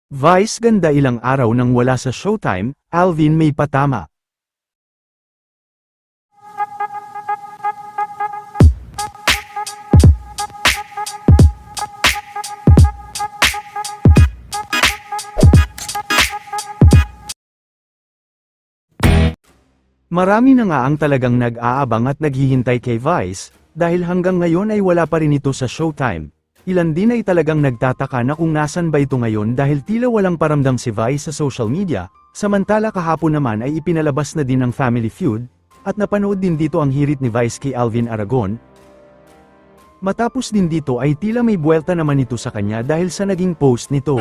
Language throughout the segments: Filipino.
Vice ganda ilang araw nang wala sa Showtime, Alvin may patama. Marami na nga ang talagang nag-aabang at naghihintay kay Vice, dahil hanggang ngayon ay wala pa rin ito sa Showtime. Ilan din ay talagang nagtataka na kung nasan ba ito ngayon dahil tila walang paramdam si Vice sa social media, samantala kahapon naman ay ipinalabas na din ang Family Feud, at napanood din dito ang hirit ni Vice kay Alvin Aragon. Matapos din dito ay tila may buwelta naman ito sa kanya dahil sa naging post nito.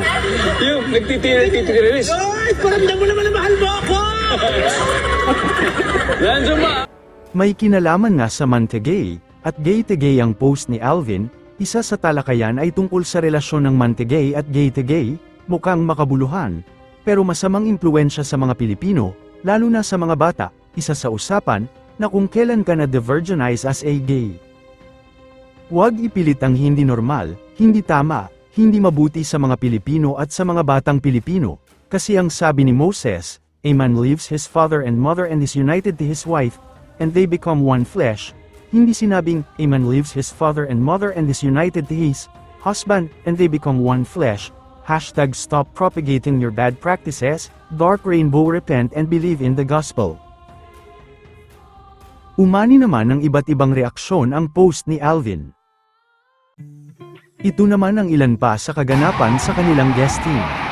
Yung nagtitirilis. Ay, paramdam mo naman na mahal mo ako! Nandiyan ba? May kinalaman nga sa Mantegay, at Gay-Tegay ang post ni Alvin, isa sa talakayan ay tungkol sa relasyon ng Mantegay at Gay-Tegay, mukhang makabuluhan, pero masamang impluensya sa mga Pilipino, lalo na sa mga bata, isa sa usapan, na kung kailan ka na de-virginize as a gay. Huwag ipilit ang hindi normal, hindi tama, hindi mabuti sa mga Pilipino at sa mga batang Pilipino, kasi ang sabi ni Moses, a man leaves his father and mother and is united to his wife, and they become one flesh, hindi sinabing, a man leaves his father and mother and is united to his husband, and they become one flesh. #stop propagating your bad practices, Dark Rainbow repent and believe in the gospel. Umani naman ng iba't ibang reaksyon ang post ni Alvin. Ito naman ang ilan pa sa kaganapan sa kanilang guesting.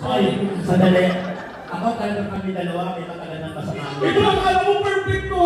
Hoy, sandali. Ako talaga kami dalawa may matagal ng masama. Ito ang alam mo, perfect ko!